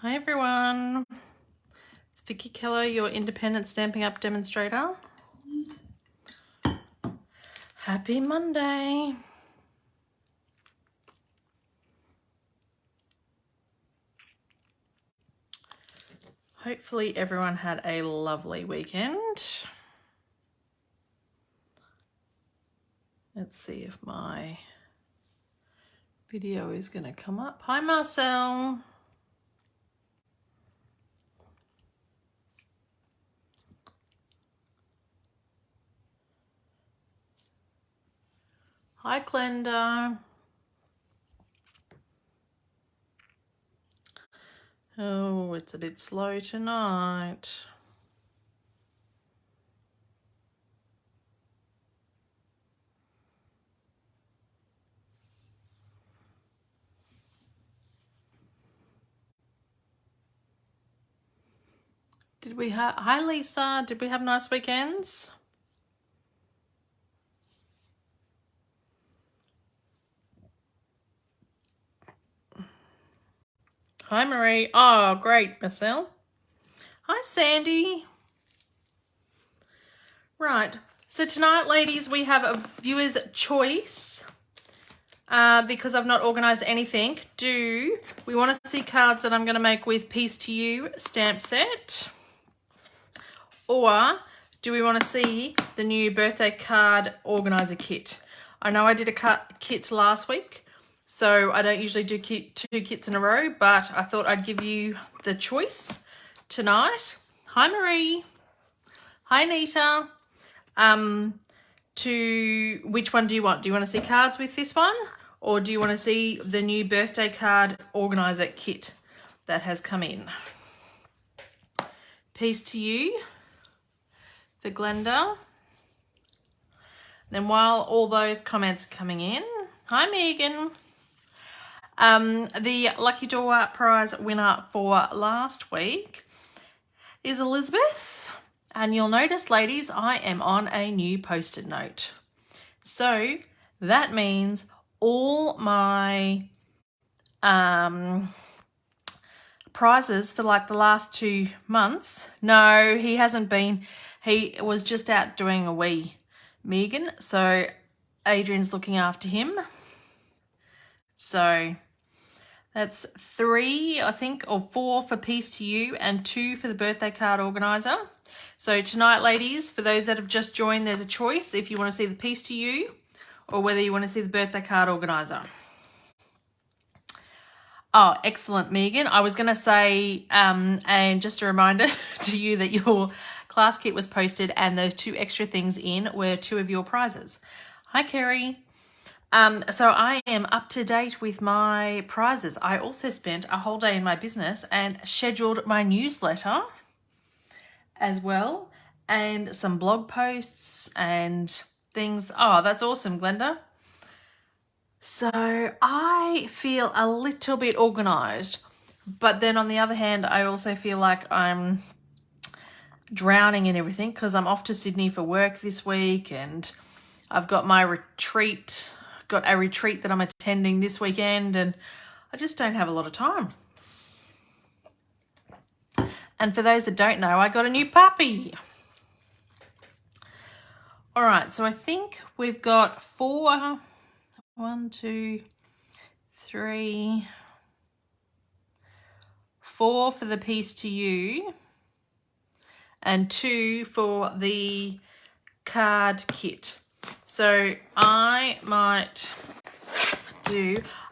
Hi everyone, it's Vickie Kello, your independent Stampin' Up demonstrator. Happy Monday. Hopefully everyone had a lovely weekend. Let's see if my video is going to come up. Hi Marcel. Hi Glenda. Oh, it's a bit slow tonight. Hi Lisa, did we have nice weekends? Hi Marie. Oh, great, Marcel. Hi Sandy. Right, so tonight, ladies, we have a viewer's choice. Because I've not organised anything. Do we want to see cards that I'm going to make with Peace to You stamp set? Or do we want to see the new birthday card organiser kit? I know I did a kit last week, so I don't usually do two kits in a row, but I thought I'd give you the choice tonight. Hi Marie. Hi Nita. To which one do you want? Do you want to see cards with this one? Or do you want to see the new birthday card organiser kit that has come in? Peace to you for Glenda. Then while all those comments are coming in, hi Megan. The Lucky Door prize winner for last week is Elizabeth. And you'll notice, ladies, I am on a new post-it note. So that means all my prizes for like the last 2 months. No, he hasn't been. He was just out doing a wee, Megan. So Adrian's looking after him. So that's 3, I think, or 4 for Peace to You and 2 for the birthday card organiser. So tonight, ladies, for those that have just joined, there's a choice if you want to see the Peace to You or whether you want to see the birthday card organiser. Oh, excellent, Megan. I was going to say, and just a reminder to you that your class kit was posted and those 2 extra things in were 2 of your prizes. Hi, Kerry. So I am up to date with my prizes. I also spent a whole day in my business and scheduled my newsletter as well, and some blog posts and things. Oh, that's awesome, Glenda. So I feel a little bit organised, but then on the other hand, I also feel like I'm drowning in everything because I'm off to Sydney for work this week and I've got my retreat, got a retreat that I'm attending this weekend, and I just don't have a lot of time. And for those that don't know, I got a new puppy. All right, so I think we've got 4, 1, 2, 3, 4 for the Peace to You and 2 for the card kit. So I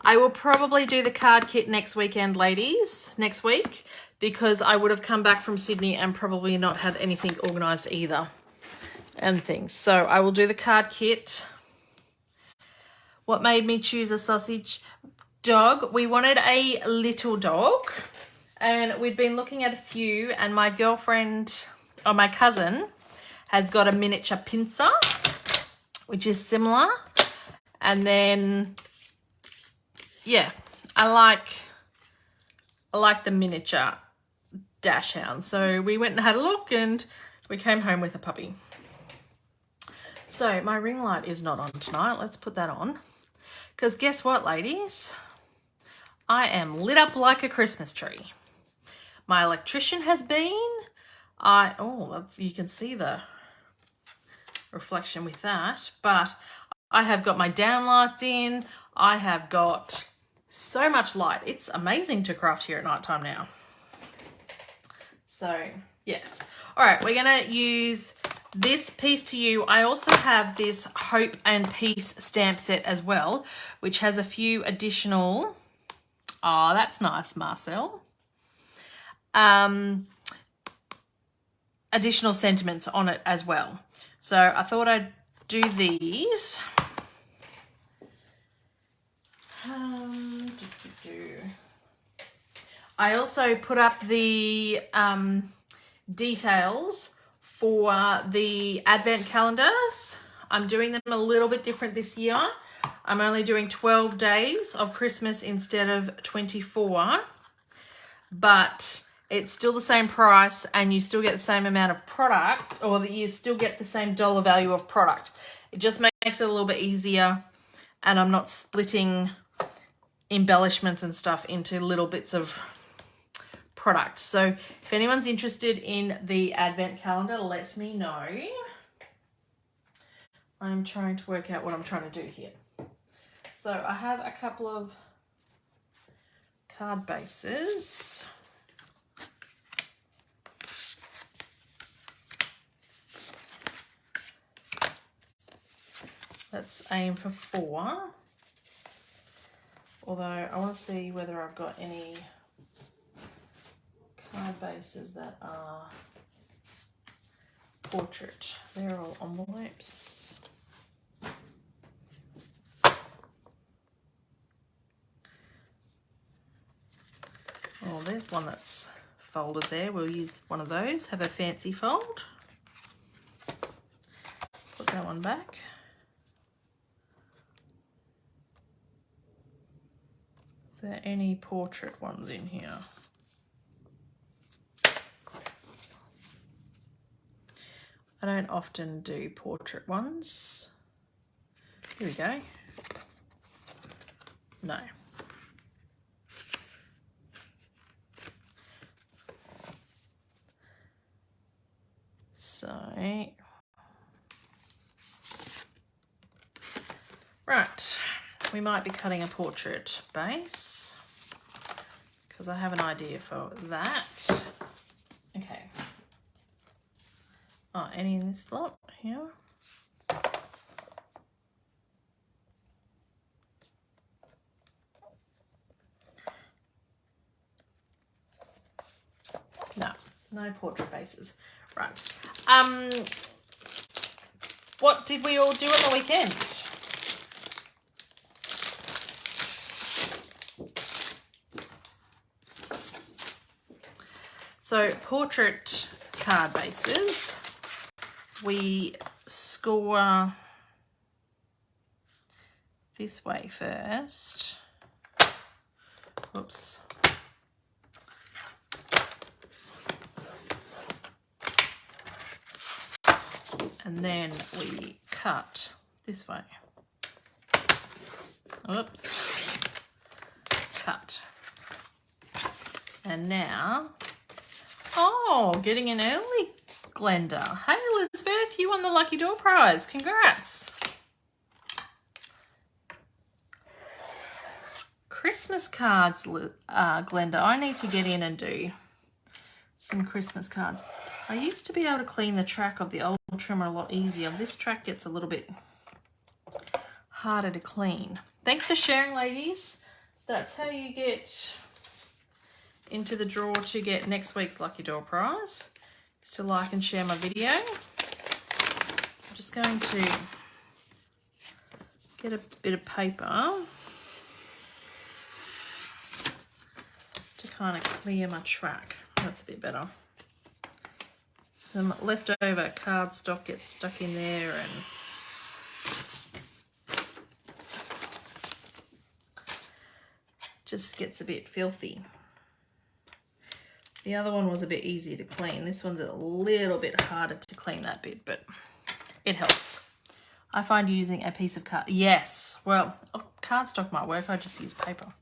will probably do the card kit next weekend, ladies, next week, because I would have come back from Sydney and probably not had anything organised either and things. So I will do the card kit. What made me choose a sausage dog? We wanted a little dog and we'd been looking at a few, and my girlfriend, or my cousin, has got a miniature pincer, which is similar. And then, yeah, I like the miniature dash hound. So we went and had a look and we came home with a puppy. So my ring light is not on tonight. Let's put that on. Because guess what, ladies? I am lit up like a Christmas tree. my electrician has been. You can see the reflection with that, but I have got my down lights in. I have got so much light. It's amazing to craft here at night time now. So yes. All right, we're gonna use this piece to you. I also have this Hope and Peace stamp set as well, which has a few additional, oh, that's nice, Marcel. Additional sentiments on it as well. So I thought I'd do these. I also put up the details for the advent calendars. I'm doing them a little bit different this year. I'm only doing 12 days of Christmas instead of 24, but it's still the same price and you still get the same amount of product, or that you still get the same dollar value of product. It just makes it a little bit easier, and I'm not splitting embellishments and stuff into little bits of product. So if anyone's interested in the advent calendar, let me know. I'm trying to work out what I'm trying to do here. So I have a couple of card bases. Let's aim for 4. Although I want to see whether I've got any card bases that are portrait. They're all envelopes. Oh, there's one that's folded there. We'll use one of those. Have a fancy fold. Put that one back. Is there any portrait ones in here? I don't often do portrait ones. Here we go. No. So, right, we might be cutting a portrait base because I have an idea for that. Okay. Oh, any in this lot here? No, no portrait bases. Right. What did we all do on the weekend? So portrait card bases, we score this way first. Whoops. And then we cut this way. Oops. Cut. And now, oh, getting in early, Glenda. Hey, Elizabeth, you won the Lucky Door prize. Congrats. Christmas cards, Glenda. I need to get in and do some Christmas cards. I used to be able to clean the track of the old trimmer a lot easier. This track gets a little bit harder to clean. Thanks for sharing, ladies. That's how you get into the draw to get next week's Lucky Door prize. Is to like and share my video. I'm just going to get a bit of paper to kind of clear my track. That's a bit better. Some leftover cardstock gets stuck in there and just gets a bit filthy. The other one was a bit easier to clean. This one's a little bit harder to clean that bit, but it helps. I find using a piece of card, yes, well, cardstock might work. I just use paper.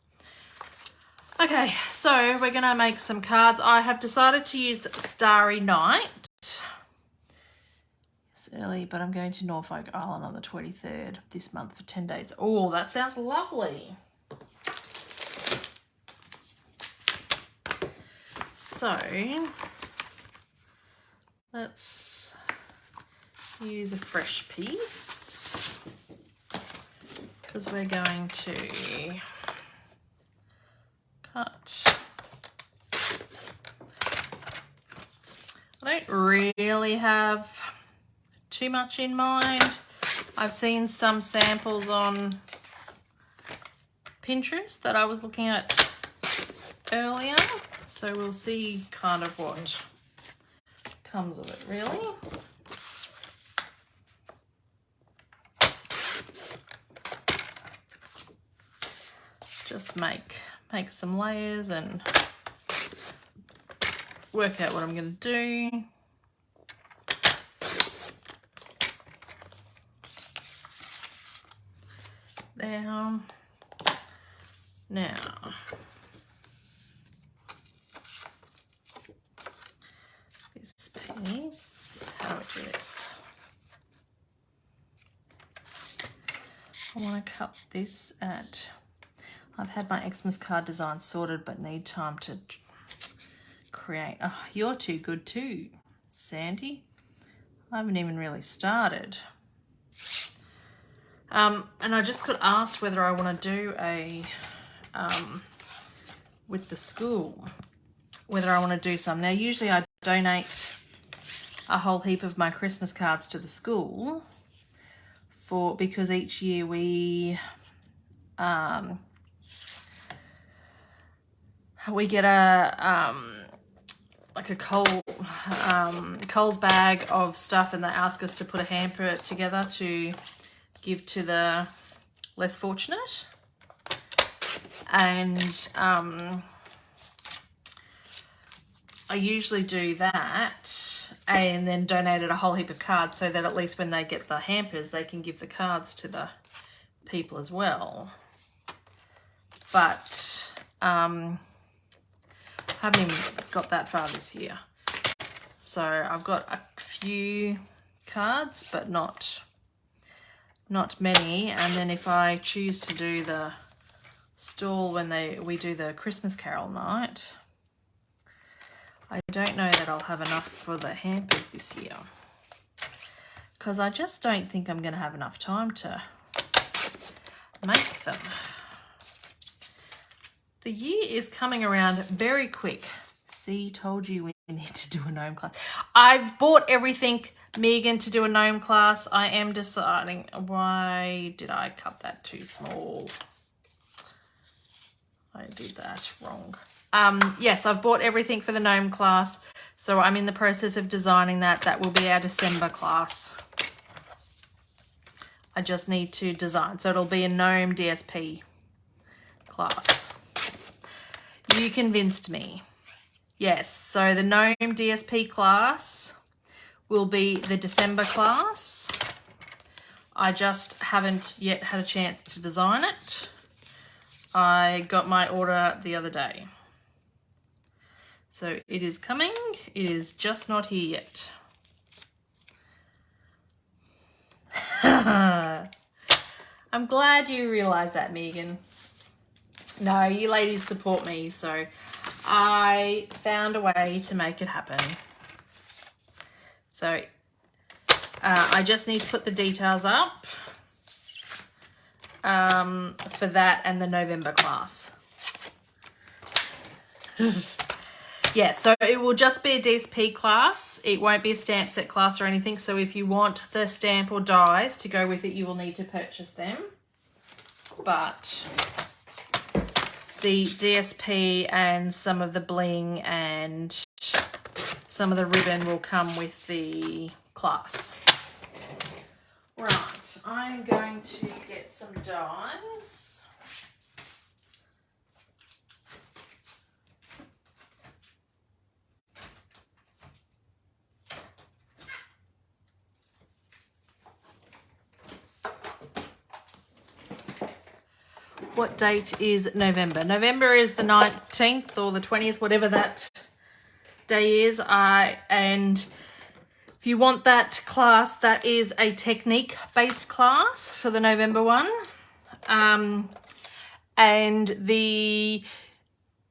Okay, so we're going to make some cards. I have decided to use Starry Night. It's early, but I'm going to Norfolk Island on the 23rd this month for 10 days. Oh, that sounds lovely. So, let's use a fresh piece because we're going to cut. I don't really have too much in mind. I've seen some samples on Pinterest that I was looking at earlier, so we'll see kind of what comes of it, really. Just make some layers and work out what I'm going to do. There. Now, this piece, how do I do this? I want to cut this at, I've had my Xmas card design sorted but need time to create. Oh, you're too good too, Sandy. I haven't even really started. And I just got asked whether I want to do a, with the school, whether I want to do some. Now, usually I donate a whole heap of my Christmas cards to the school because each year we get a, like a Coles bag of stuff, and they ask us to put a hamper together to give to the less fortunate. And I usually do that and then donated a whole heap of cards so that at least when they get the hampers, they can give the cards to the people as well. But I haven't even got that far this year. So I've got a few cards, but not many. And then if I choose to do the stall when we do the Christmas Carol night, I don't know that I'll have enough for the hampers this year, because I just don't think I'm going to have enough time to make them. The year is coming around very quick. See, told you we need to do a gnome class. I've bought everything, Megan, to do a gnome class. I am deciding, why did I cut that too small? I did that wrong. Yes, I've bought everything for the gnome class, so I'm in the process of designing that. That will be our December class. I just need to design, so it'll be a gnome DSP class. You convinced me. Yes, so the gnome DSP class will be the December class. I just haven't yet had a chance to design it. I got my order the other day. So it is coming. It is just not here yet. I'm glad you realised that, Megan. No, you ladies support me, so I found a way to make it happen. So I just need to put the details up for that and the November class. Yeah, so it will just be a DSP class. It won't be a stamp set class or anything. So if you want the stamp or dies to go with it, you will need to purchase them. But the DSP and some of the bling and some of the ribbon will come with the class. Right, I'm going to get some dies. What date is November? November is the 19th or the 20th, whatever that day is. And if you want that class, that is a technique-based class for the November one. And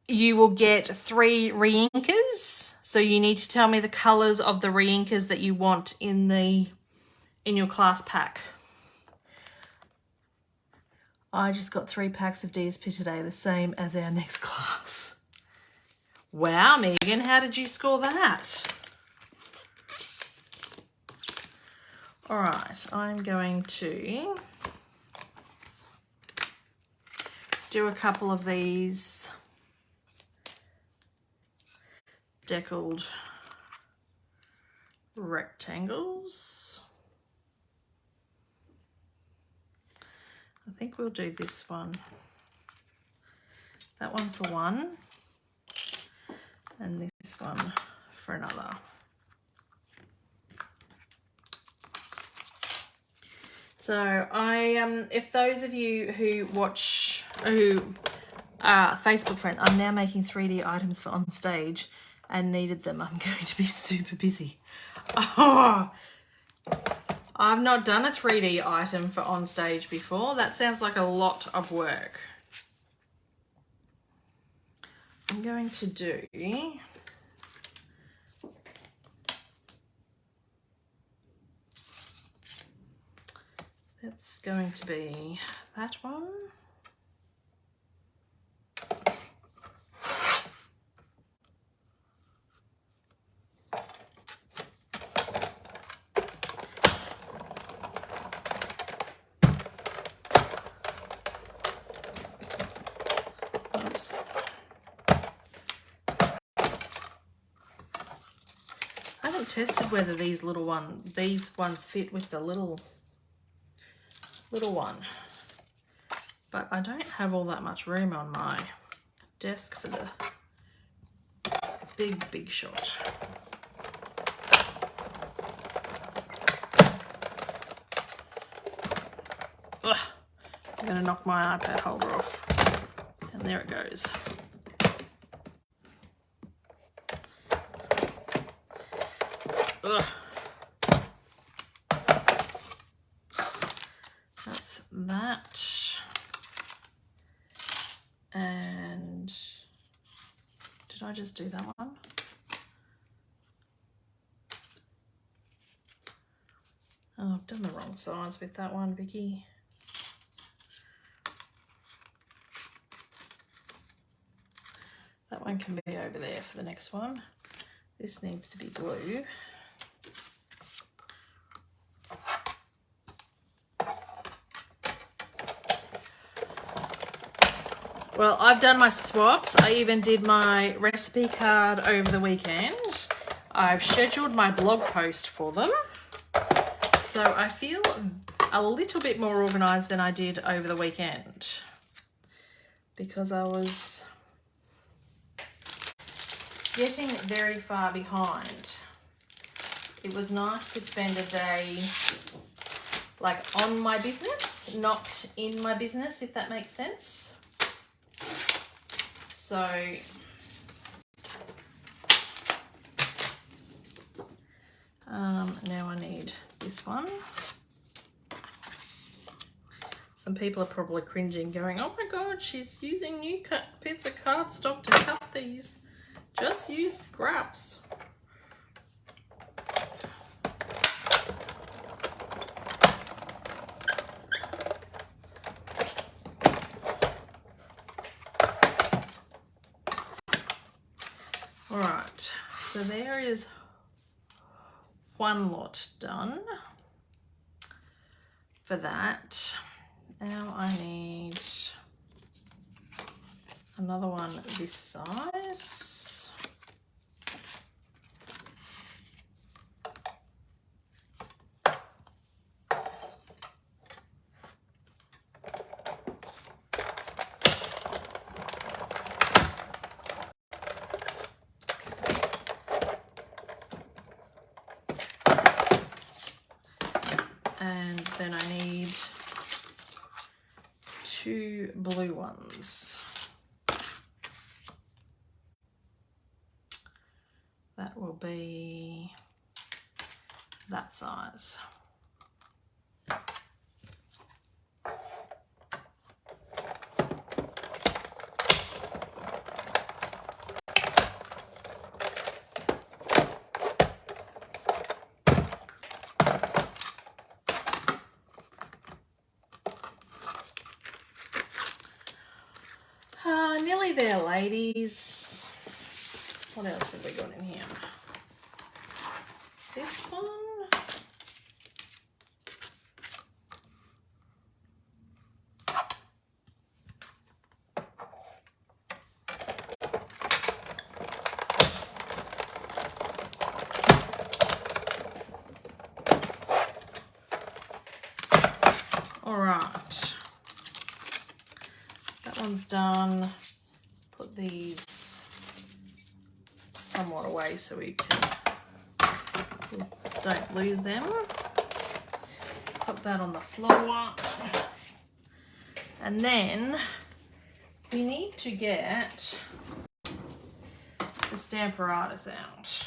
you will get 3 reinkers. So you need to tell me the colours of the reinkers that you want in your class pack. I just got 3 packs of DSP today, the same as our next class. Wow, Megan, how did you score that? All right, I'm going to do a couple of these deckled rectangles. I think we'll do this one. That one for one, and this one for another. So if those of you who are Facebook friend, I'm now making 3D items for on stage and needed them. I'm going to be super busy. Oh, I've not done a 3D item for on stage before. That sounds like a lot of work. I'm going to do that's going to be that one. Oops. I haven't tested whether these ones fit with the little one, but I don't have all that much room on my desk for the big shot. Ugh, I'm gonna knock my iPad holder off, and there it goes. Ugh. That's that. And did I just do that one? Oh, I've done the wrong size with that one, Vickie. That one can be over there for the next one. This needs to be blue. Well, I've done my swaps. I even did my recipe card over the weekend. I've scheduled my blog post for them. So I feel a little bit more organised than I did over the weekend, because I was getting very far behind. It was nice to spend a day like on my business, not in my business, if that makes sense. So now I need this one. Some people are probably cringing, going, oh my God, she's using new bits of cardstock to cut these. Just use scraps. All right, so there is one lot done for that. Now I need another one this size. And then I need 2 blue ones. That will be that size. Nearly there, ladies. What else have we got in here? This one. All right. That one's done. Put these somewhat away so we don't lose them. Put that on the floor. And then we need to get the Stamparatus out.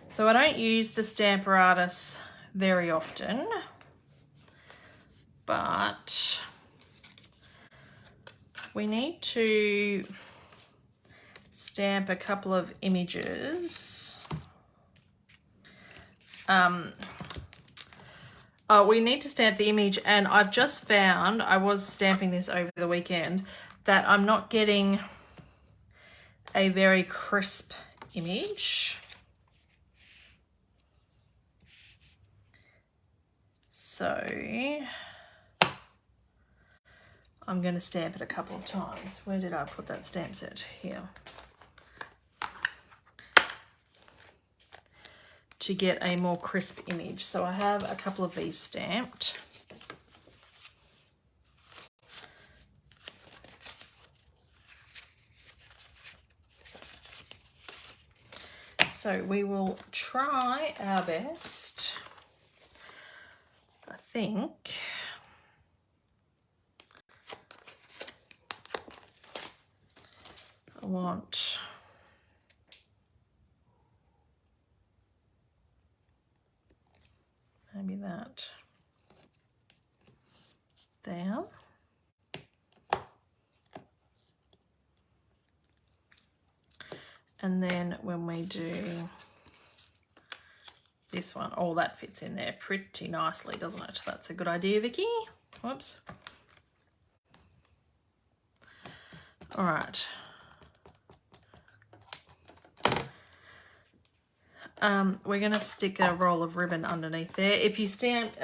So I don't use the Stamparatus very often, but we need to stamp a couple of images. We need to stamp the image, and I've just found, I was stamping this over the weekend, that I'm not getting a very crisp image. So I'm going to stamp it a couple of times. Where did I put that stamp set? Here. To get a more crisp image. So I have a couple of these stamped. So we will try our best. I think I want maybe that there. And then when we do this one, oh, that fits in there pretty nicely, doesn't it? That's a good idea, Vickie. Whoops. All right. We're going to stick a roll of ribbon underneath there. If you stick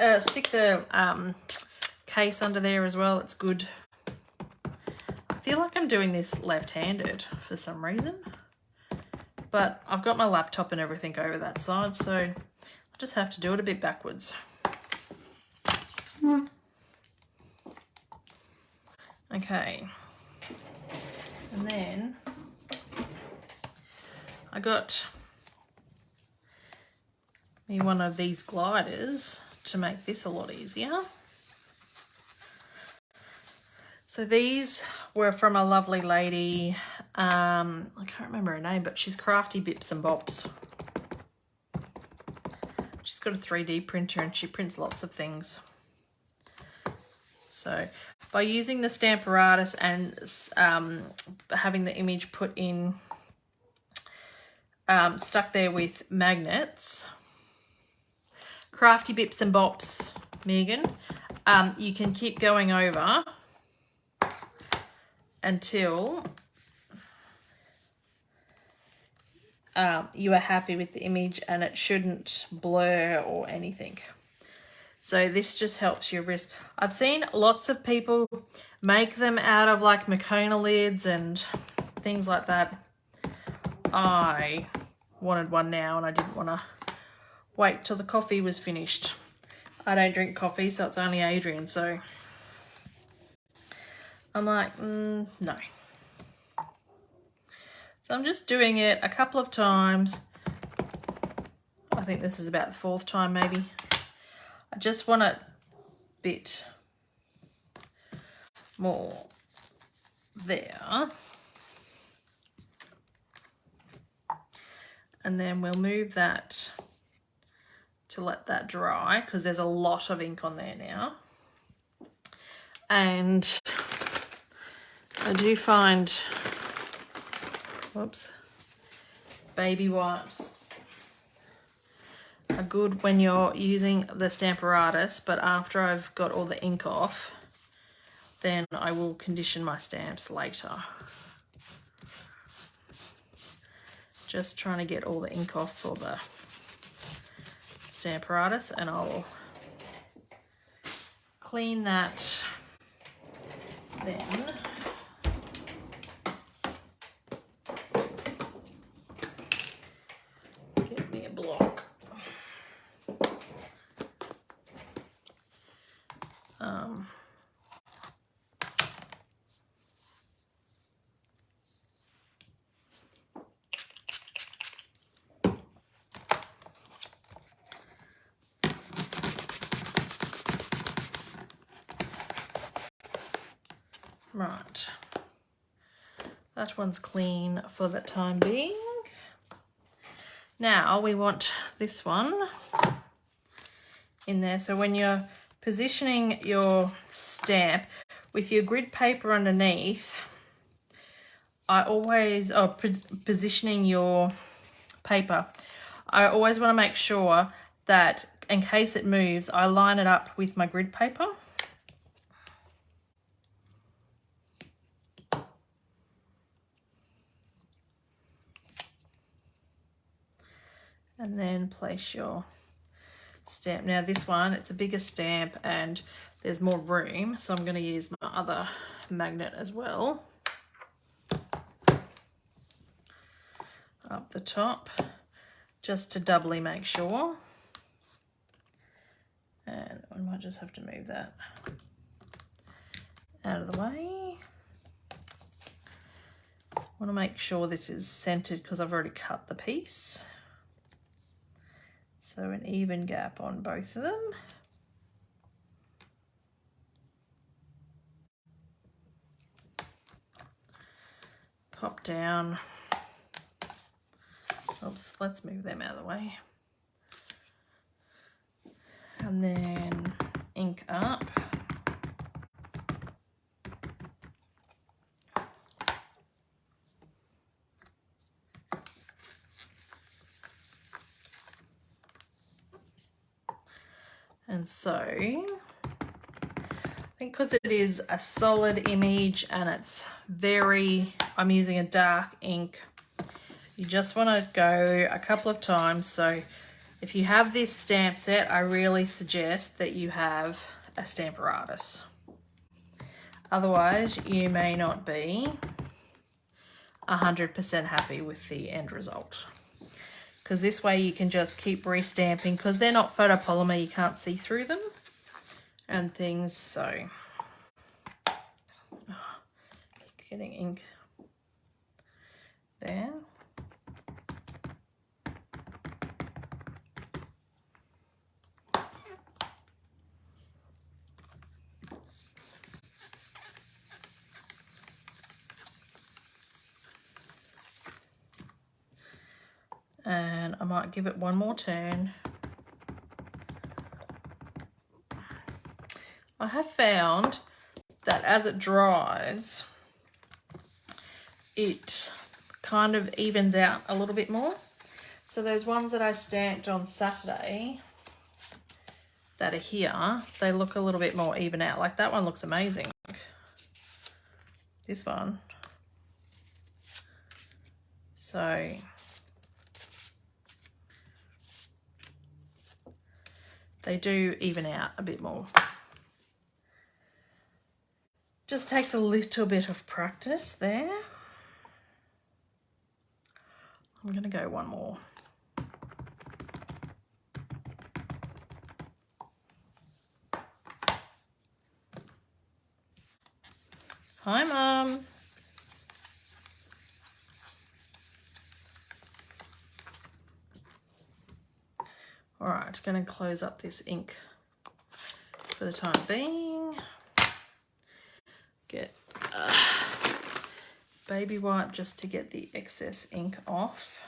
the case under there as well, it's good. I feel like I'm doing this left-handed for some reason, but I've got my laptop and everything over that side, so I just have to do it a bit backwards. Okay. And then I got me one of these gliders to make this a lot easier. So these were from a lovely lady, I can't remember her name, but she's Crafty Bips and Bobs. She's got a 3D printer and she prints lots of things. So by using the Stamparatus and having the image put in, stuck there with magnets, Crafty Bips and Bops, Megan, you can keep going over until you are happy with the image and it shouldn't blur or anything. So this just helps your wrist. I've seen lots of people make them out of like Makona lids and things like that. I wanted one now and I didn't want to wait till the coffee was finished. I don't drink coffee, so it's only Adrian, so I'm like, no. So I'm just doing it a couple of times. I think this is about the 4th time maybe. I just want it a bit more there. And then we'll move that to let that dry because there's a lot of ink on there now. And I do find, whoops, baby wipes are good when you're using the Stamparatus, but after I've got all the ink off, then I will condition my stamps later. Just trying to get all the ink off for the Stamparatus, and I'll clean that then. Get me a block. Right, that one's clean for the time being. Now we want this one in there. So when you're positioning your stamp with your grid paper underneath, I always, positioning your paper, I always want to make sure that in case it moves, I line it up with my grid paper. And then place your stamp. Now this one, it's a bigger stamp and there's more room, so I'm going to use my other magnet as well. Up the top, just to doubly make sure. And I might just have to move that out of the way. I want to make sure this is centered because I've already cut the piece. So an even gap on both of them. Pop down. Oops, let's move them out of the way. And then ink up. And so, I think because it is a solid image and it's very, I'm using a dark ink, you just want to go a couple of times. So if you have this stamp set, I really suggest that you have a Stamparatus. Otherwise, you may not be 100% happy with the end result. Because this way you can just keep restamping, because they're not photopolymer, you can't see through them and things. So keep getting ink there. And I might give it one more turn. I have found that as it dries, it kind of evens out a little bit more. So those ones that I stamped on Saturday that are here, they look a little bit more even out. Like that one looks amazing. This one. So they do even out a bit more. Just takes a little bit of practice there. I'm going to go one more. Hi, Mum. All right, going to close up this ink for the time being. Get a baby wipe just to get the excess ink off.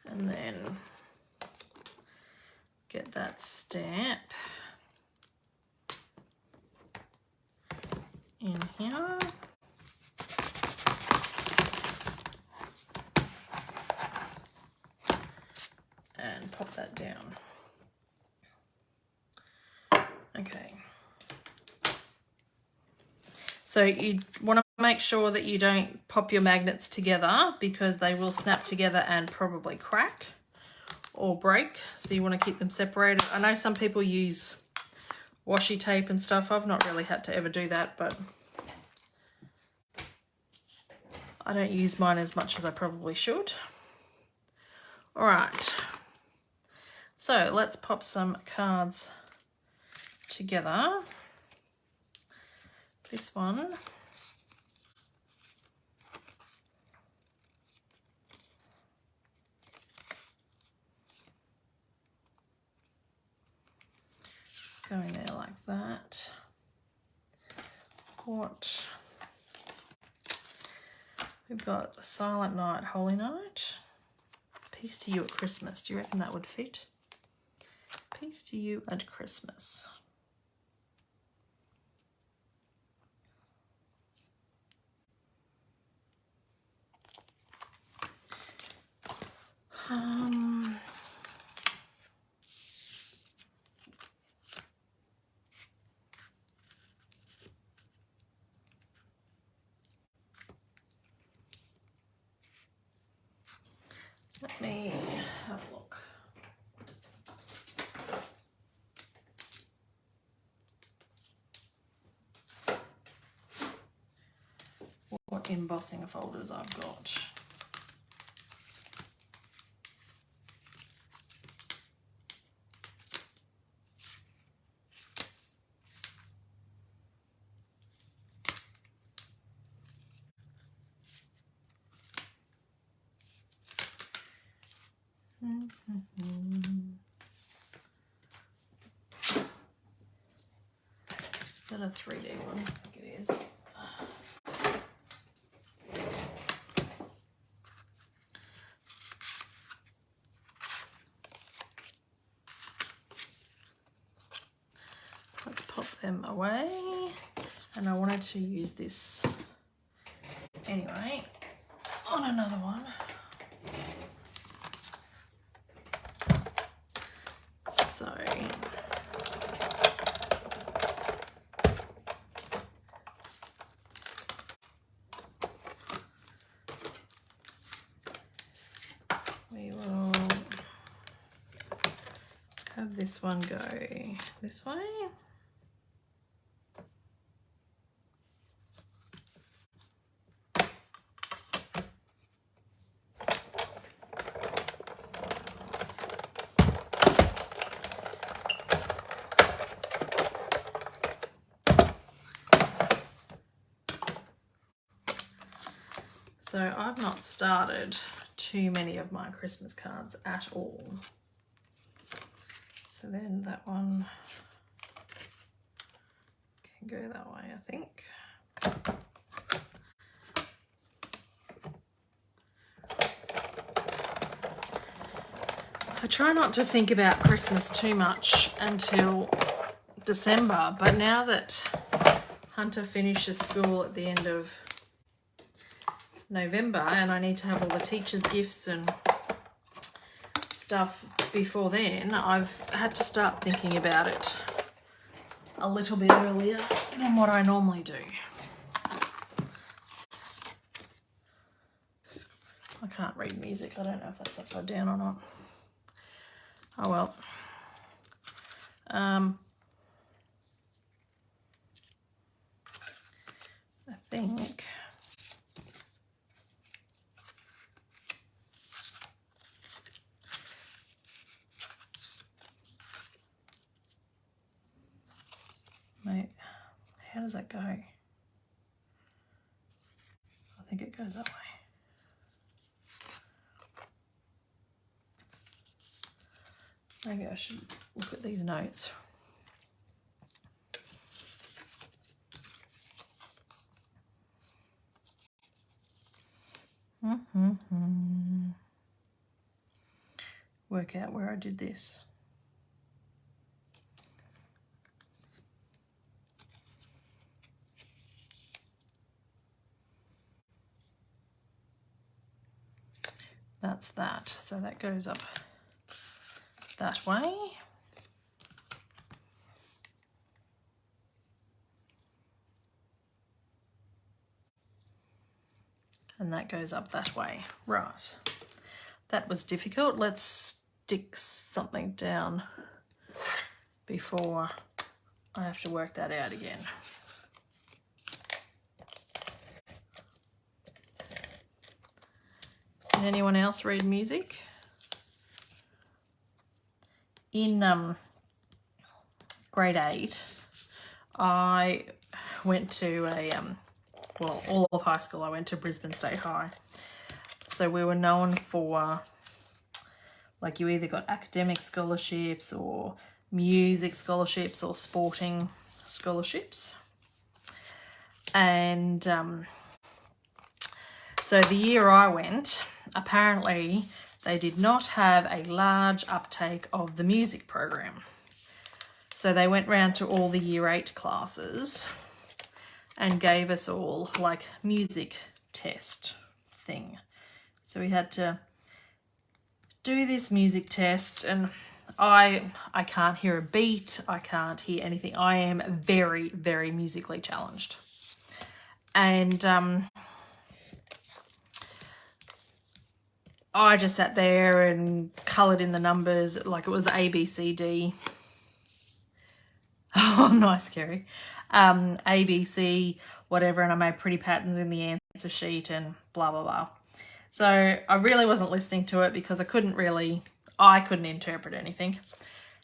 And then get that stamp in here. And pop that down. Okay. So you want to make sure that you don't pop your magnets together because they will snap together and probably crack or break. So you want to keep them separated. I know some people use washi tape and stuff. I've not really had to ever do that, but I don't use mine as much as I probably should. All right. So let's pop some cards together. This one. Let's go in there like that. What? We've got Silent Night, Holy Night. Peace to you at Christmas. Do you reckon that would fit? Peace to you at Christmas. Let me have a look. What embossing folders I've got. Is that a 3D one? I think it is. Let's pop them away. And I wanted to use this anyway on another one. So we will have this one go this way. So I've not started too many of my Christmas cards at all. So then that one can go that way, I think. I try not to think about Christmas too much until December, but now that Hunter finishes school at the end of November and I need to have all the teachers' gifts and stuff before then, I've had to start thinking about it a little bit earlier than what I normally do. I can't read music. I don't know if that's upside down or not. Oh well. I think How does that go? I think it goes that way. Maybe I should look at these notes. Work out where I did this. That's that. So that goes up that way. And that goes up that way. Right. That was difficult. Let's stick something down before I have to work that out again. Can anyone else read music? In grade 8, I went to a, well, all of high school I went to Brisbane State High. So we were known for, like, you either got academic scholarships or music scholarships or sporting scholarships. And so the year I went, apparently they did not have a large uptake of the music program. So they went round to all the year 8 classes and gave us all like music test thing. So we had to do this music test, and I can't hear a beat, I can't hear anything. I am very, very musically challenged. And I just sat there and coloured in the numbers like it was A, B, C, D. Oh, nice, Kerry. A, B, C, whatever, and I made pretty patterns in the answer sheet and blah, blah, blah. So I really wasn't listening to it because I couldn't interpret anything.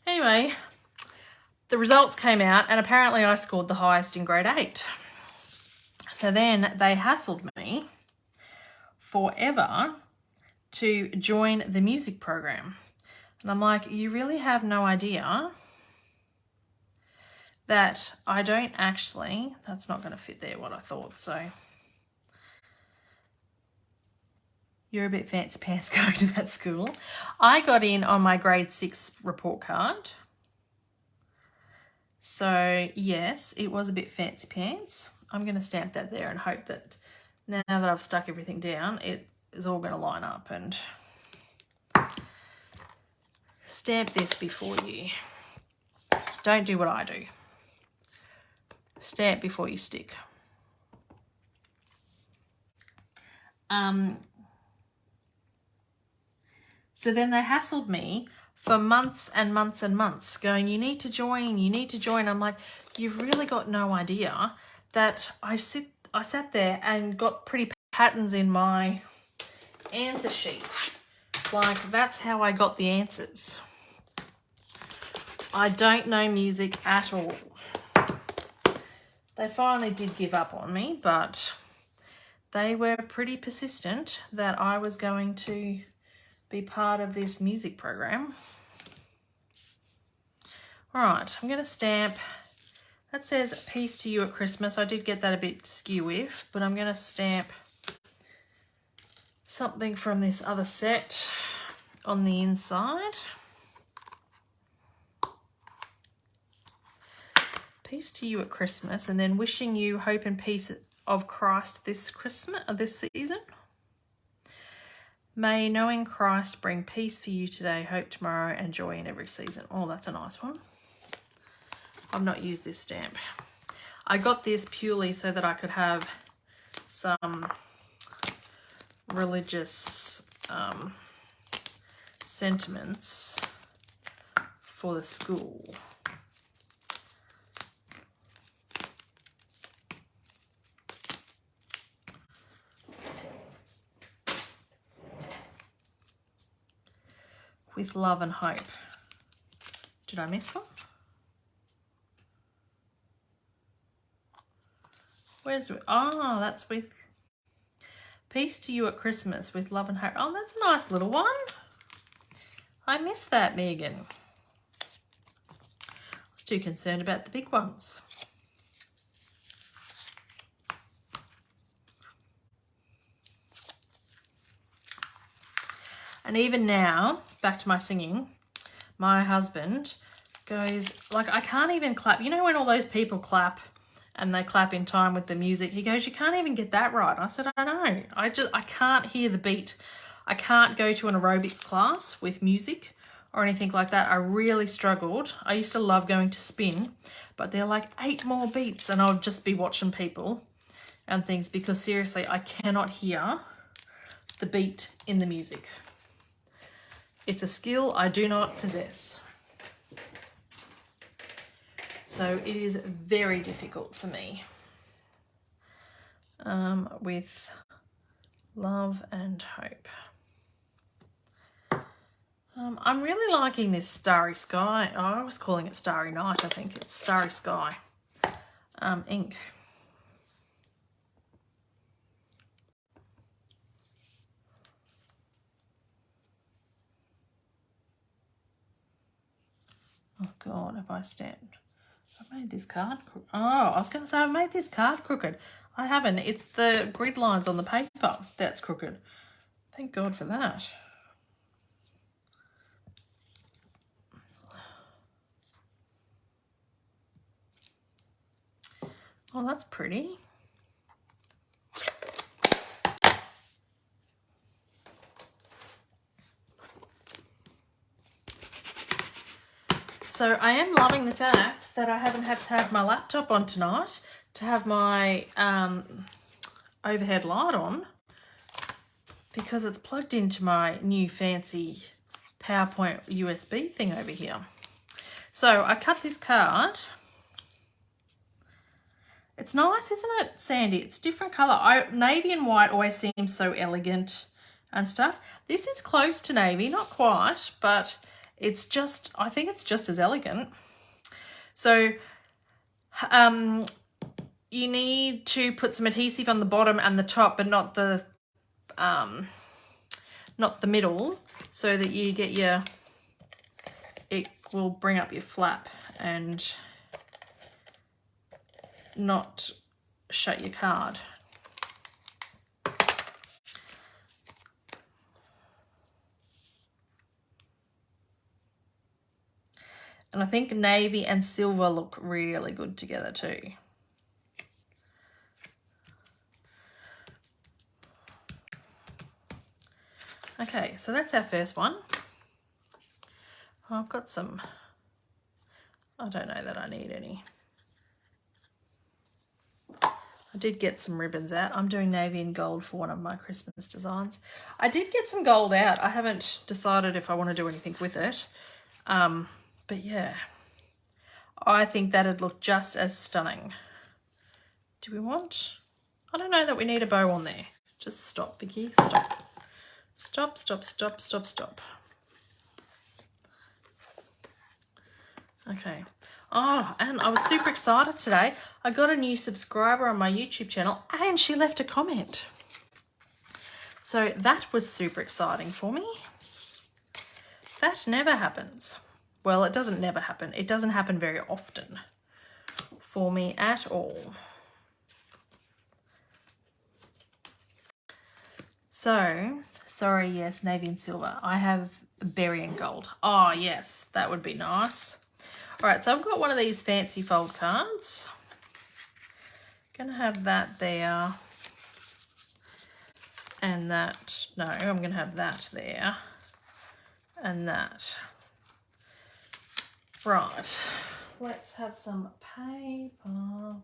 Anyway, the results came out and apparently I scored the highest in grade 8. So then they hassled me forever to join the music program. And I'm like, you really have no idea that I don't actually, that's not going to fit there what I thought. So you're a bit fancy pants going to that school. I got in on my grade 6 report card. So yes, it was a bit fancy pants. I'm going to stamp that there and hope that now that I've stuck everything down, it is all going to line up. And stamp this before you. Don't do what I do. Stamp before you stick. So then they hassled me for months and months and months going, you need to join, you need to join. I'm like, you've really got no idea that I sat there and got pretty patterns in my answer sheet. Like, that's how I got the answers. I don't know music at all. They finally did give up on me, but they were pretty persistent that I was going to be part of this music program. All right, I'm going to stamp. That says peace to you at Christmas. I did get that a bit skew-if, but I'm going to stamp something from this other set on the inside. Peace to you at Christmas, and then wishing you hope and peace of Christ this Christmas, this season. May knowing Christ bring peace for you today, hope tomorrow, and joy in every season. Oh, that's a nice one. I've not used this stamp. I got this purely so that I could have some religious sentiments for the school. With love and hope. Did I miss one? Where's, oh, that's with Peace to You at Christmas with Love and Hope. Oh, that's a nice little one. I missed that, Megan. I was too concerned about the big ones. And even now, back to my singing, my husband goes, like, I can't even clap. You know when all those people clap and they clap in time with the music? He goes, you can't even get that right. I said, I know. I can't hear the beat. I can't go to an aerobics class with music or anything like that. I really struggled. I used to love going to spin, but they're like 8 more beats and I'll just be watching people and things because seriously, I cannot hear the beat in the music. It's a skill I do not possess. So it is very difficult for me with Love and Hope. I'm really liking this Starry Sky. Oh, I was calling it Starry Night. I think it's Starry Sky ink. Oh God, have I stamped? I've made this card crooked. Oh, I was going to say I've made this card crooked. I haven't. It's the grid lines on the paper that's crooked. Thank God for that. Oh, that's pretty. So I am loving the fact that I haven't had to have my laptop on tonight to have my overhead light on because it's plugged into my new fancy PowerPoint USB thing over here. So I cut this card. It's nice, isn't it, Sandy? It's a different colour. Navy and white always seems so elegant and stuff. This is close to navy, not quite, but it's just, I think it's just as elegant. So you need to put some adhesive on the bottom and the top, but not the middle, so that you get your, it will bring up your flap and not shut your card. And I think navy and silver look really good together too. Okay, so that's our first one. I've got some, I don't know that I need any. I did get some ribbons out. I'm doing navy and gold for one of my Christmas designs. I did get some gold out. I haven't decided if I want to do anything with it. But yeah, I think that'd look just as stunning. Do we want, I don't know that we need a bow on there. Just stop, Vickie, stop. Stop, stop, stop, stop, stop. Okay. Oh, and I was super excited today. I got a new subscriber on my YouTube channel and she left a comment. So that was super exciting for me. That never happens. Well, it doesn't never happen. It doesn't happen very often for me at all. So, sorry, yes, navy and silver. I have berry and gold. Oh, yes, that would be nice. All right, so I've got one of these fancy fold cards. Gonna have that there. And that, no, I'm gonna have that there. And that. Right, let's have some paper.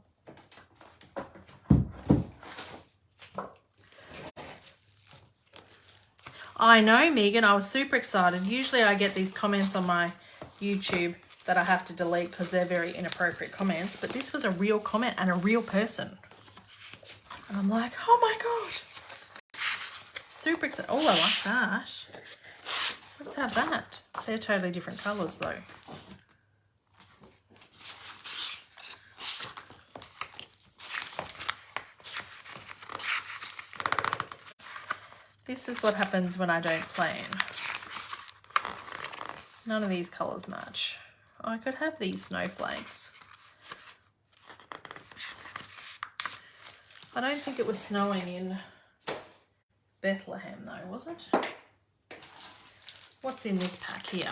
I know, Megan, I was super excited. Usually I get these comments on my YouTube that I have to delete because they're very inappropriate comments, but this was a real comment and a real person. And I'm like, oh my God. Super excited. Oh, I like that. Let's have that. They're totally different colours though. This is what happens when I don't plan. None of these colours match. I could have these snowflakes. I don't think it was snowing in Bethlehem though, was it? What's in this pack here?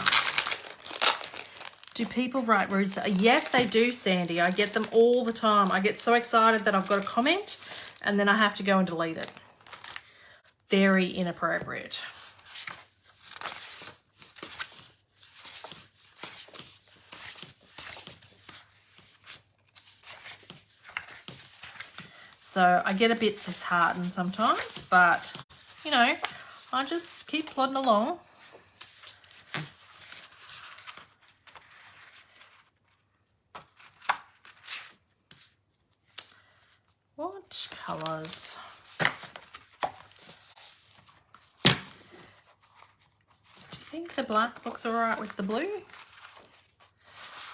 Do people write rude stuff? Yes, they do, Sandy. I get them all the time. I get so excited that I've got a comment and then I have to go and delete it. Very inappropriate. So I get a bit disheartened sometimes, but you know, I just keep plodding along. What colours? Do you think the black looks all right with the blue? I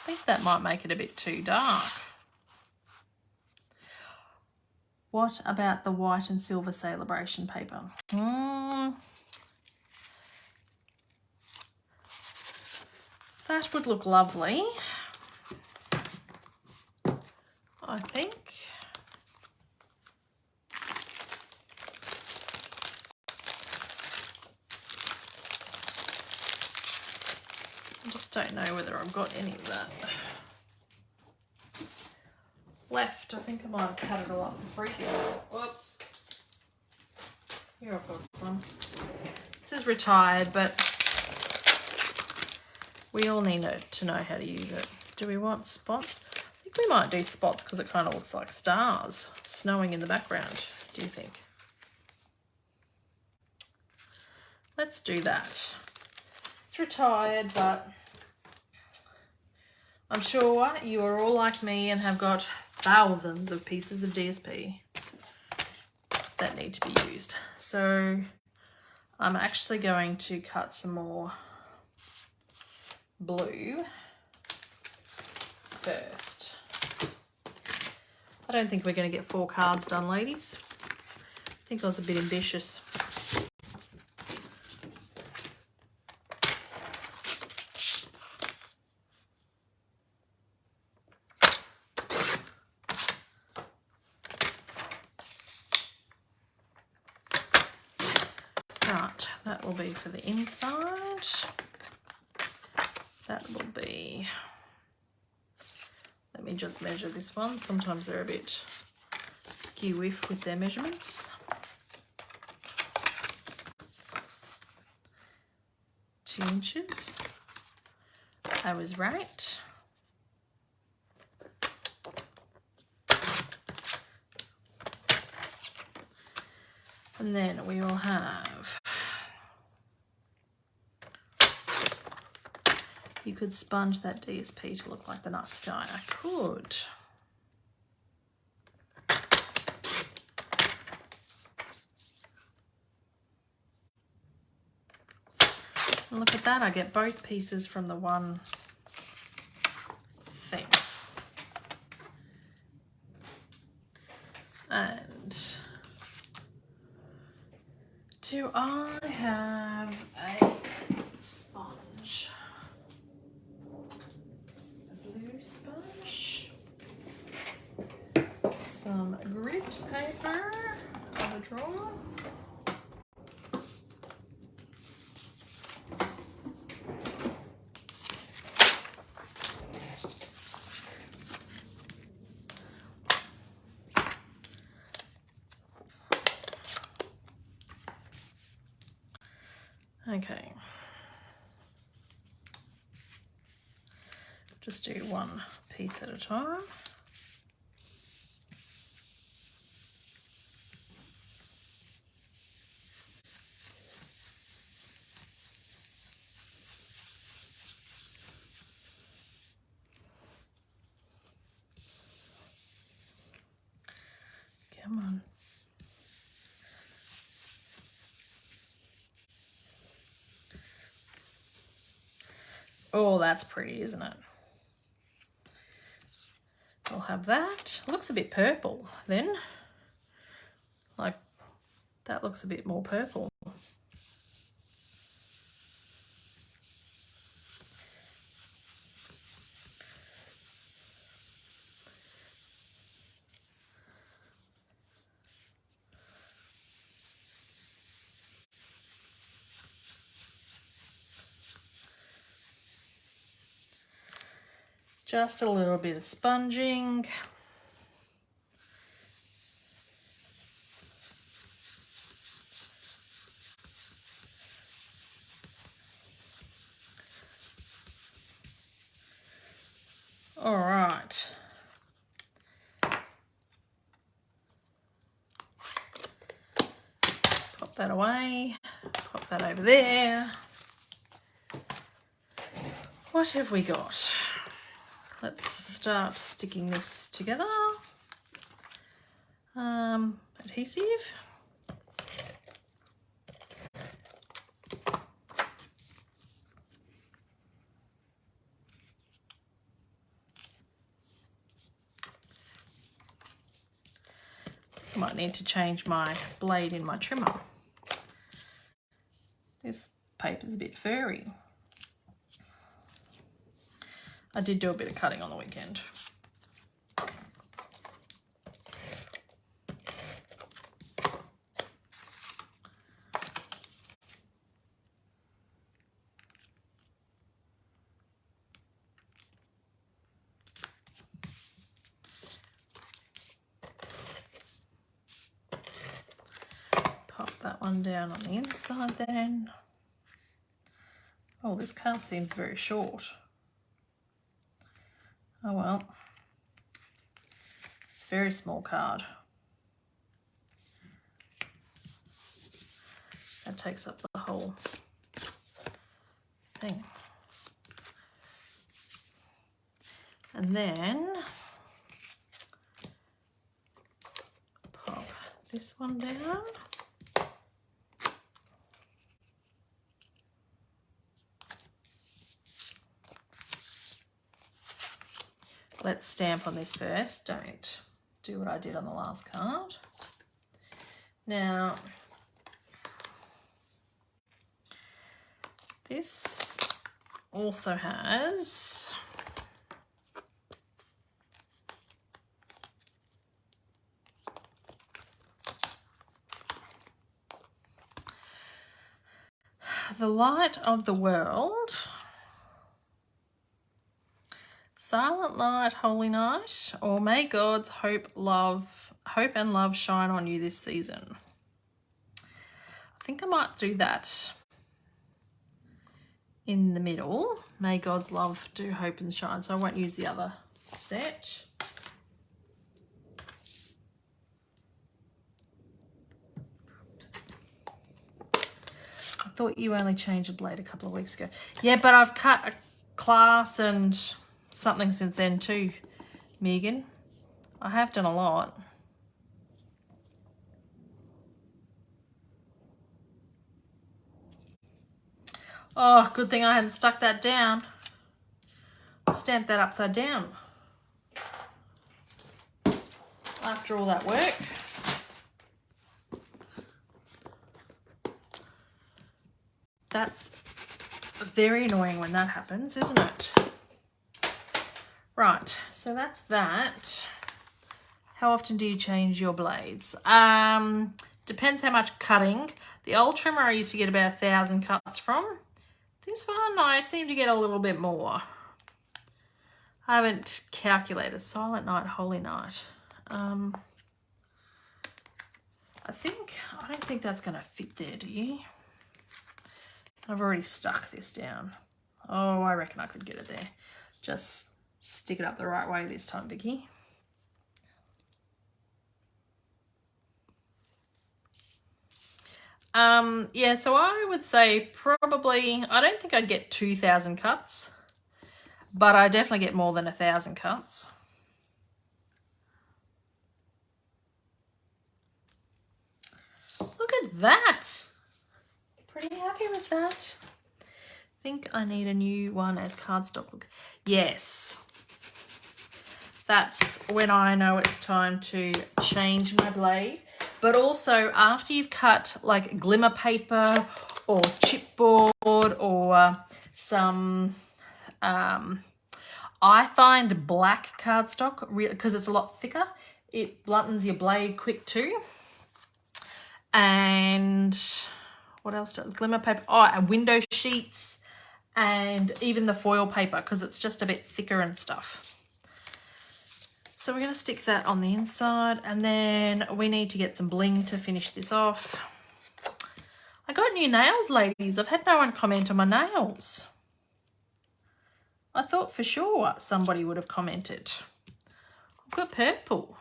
think that might make it a bit too dark. What about the white and silver celebration paper? That would look lovely, I think. I just don't know whether I've got any of that left. I think I might have cut it all up for freebies. Whoops. Here I've got some. This is retired, but we all need to know how to use it. Do we want spots? I think we might do spots because it kind of looks like stars snowing in the background. Do you think? Let's do that. It's retired, but I'm sure you are all like me and have got thousands of pieces of DSP that need to be used. So I'm actually going to cut some more blue first. I don't think we're going to get 4 cards done, ladies. I think I was a bit ambitious. Right, that will be for the inside. That will be, let me just measure this one. Sometimes they're a bit skew-iff with their measurements. 2 inches. I was right. And then we will have, you could sponge that DSP to look like the night sky. I could. And look at that, I get both pieces from the one thing. And do I have a sponge? A blue sponge? Some grit paper on the drawer. Okay, just do one piece at a time. Come on. Oh, that's pretty, isn't it? I'll have that. It looks a bit purple then. Like, that looks a bit more purple. Just a little bit of sponging. All right. Pop that away. Pop that over there. What have we got? Let's start sticking this together. Adhesive. Might need to change my blade in my trimmer. This paper's a bit furry. I did do a bit of cutting on the weekend. Pop that one down on the inside then. Oh, this card seems very short. Oh well. It's a very small card. That takes up the whole thing. And then pop this one down. Let's stamp on this first. Don't do what I did on the last card. Now, this also has the light of the world, silent night, holy night, or may God's hope and love shine on you this season. I think I might do that in the middle. May God's love do hope and shine. So I won't use the other set. I thought you only changed the blade a couple of weeks ago. Yeah, but I've cut a class and something since then too, Megan. I have done a lot. Oh, good thing I hadn't stuck that down. Stamp that upside down. After all that work. That's very annoying when that happens, isn't it? Right, so that's that. How often do you change your blades? Depends how much cutting. The old trimmer I used to get about 1,000 cuts from. This one I seem to get a little bit more. I haven't calculated. Silent night, holy night. I don't think that's going to fit there, do you? I've already stuck this down. Oh, I reckon I could get it there. Just stick it up the right way this time, Vickie. Yeah, so I would say probably, I don't think I'd get 2,000 cuts, but I definitely get more than 1,000 cuts. Look at that. Pretty happy with that. Think I need a new one as cardstock. Look, yes. That's when I know it's time to change my blade. But also after you've cut like glimmer paper or chipboard or some, I find black cardstock, because it's a lot thicker, it bluntens your blade quick too. And what else does glimmer paper? Oh, and window sheets and even the foil paper, because it's just a bit thicker and stuff. So we're going to stick that on the inside, and then we need to get some bling to finish this off. I got new nails, ladies. I've had no one comment on my nails. I thought for sure somebody would have commented. I've got purple.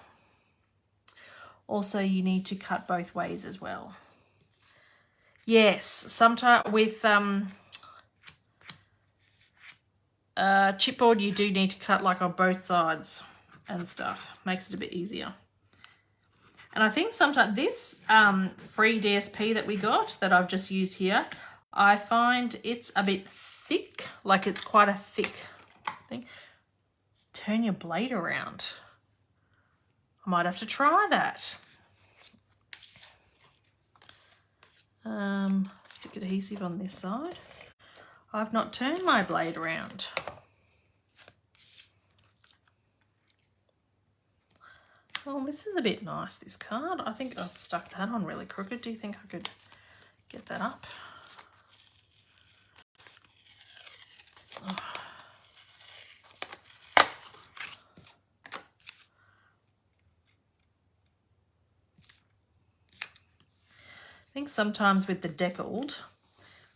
Also, you need to cut both ways as well. Yes, sometimes with chipboard you do need to cut like on both sides and stuff. Makes it a bit easier. And I think sometimes this free DSP that we got, that I've just used here, I find it's a bit thick, like it's quite a thick thing. Turn your blade around. I might have to try that. Stick adhesive on this side. I've not turned my blade around. Well, this is a bit nice, this card. I think I've stuck that on really crooked. Do you think I could get that up? Oh. I think sometimes with the deckled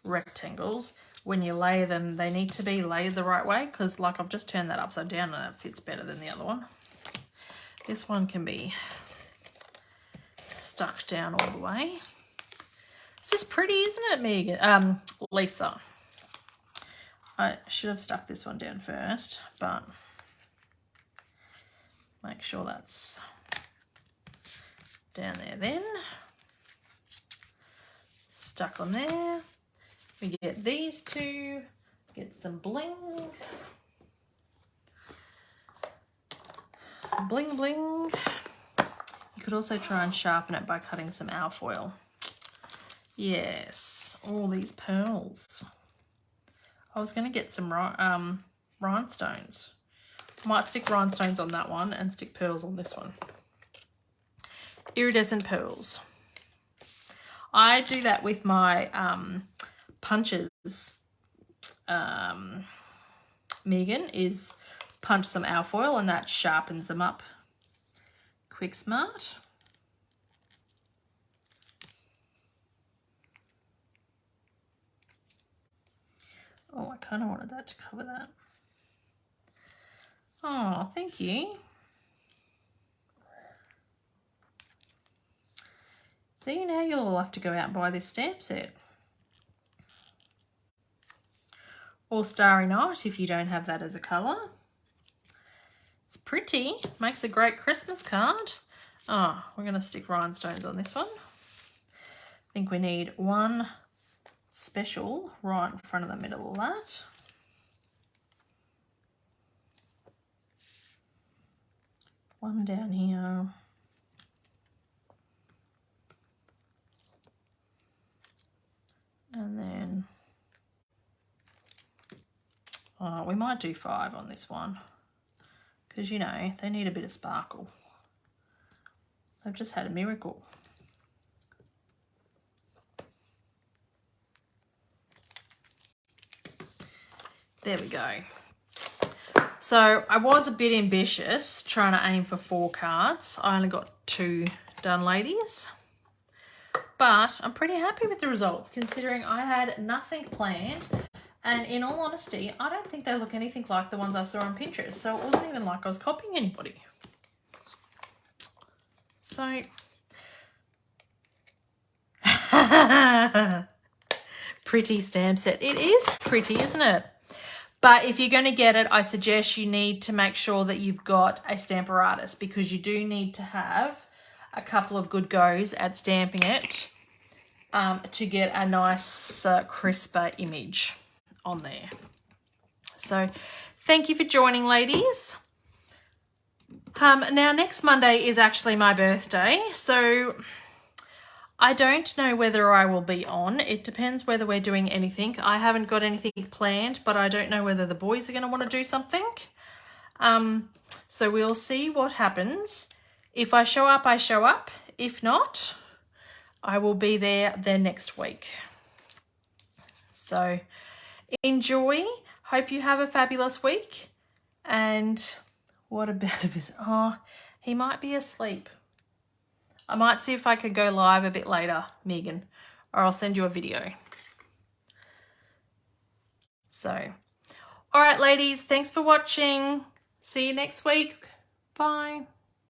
rectangles, when you lay them, they need to be laid the right way, because like I've just turned that upside down and it fits better than the other one. This one can be stuck down all the way. This is pretty, isn't it, Megan? Lisa. I should have stuck this one down first, but make sure that's down there then. Stuck on there. We get these two, get some bling. Bling bling. You could also try and sharpen it by cutting some alfoil. Yes, all these pearls. I was going to get some rhinestones. Might stick rhinestones on that one and stick pearls on this one. Iridescent pearls. I do that with my punches. Megan is punch some alfoil and that sharpens them up quick smart. Oh, I kind of wanted that to cover that. Oh, thank you. See, now you'll all have to go out and buy this stamp set. Or Starry Night if you don't have that as a colour. It's pretty, makes a great Christmas card. Oh, we're going to stick rhinestones on this one. I think we need one special right in front of the middle of that. One down here. And then, oh, we might do 5 on this one, because, you know, they need a bit of sparkle. They've just had a miracle. There we go. So I was a bit ambitious trying to aim for 4 cards. I only got 2 done, ladies. But I'm pretty happy with the results, considering I had nothing planned. And in all honesty, I don't think they look anything like the ones I saw on Pinterest. So it wasn't even like I was copying anybody. So, pretty stamp set. It is pretty, isn't it? But if you're going to get it, I suggest you need to make sure that you've got a stamparatus, because you do need to have a couple of good goes at stamping it to get a nice crisper image on there. So thank you for joining, ladies. Now next Monday is actually my birthday, so I don't know whether I will be on. It depends whether we're doing anything. I haven't got anything planned, but I don't know whether the boys are going to want to do something. So we'll see what happens. If I show up, I show up. If not, I will be there next week. So enjoy. Hope you have a fabulous week. And what about a visit? Oh, he might be asleep. I might see if I can go live a bit later, Megan, or I'll send you a video. So, all right, ladies, thanks for watching. See you next week. Bye.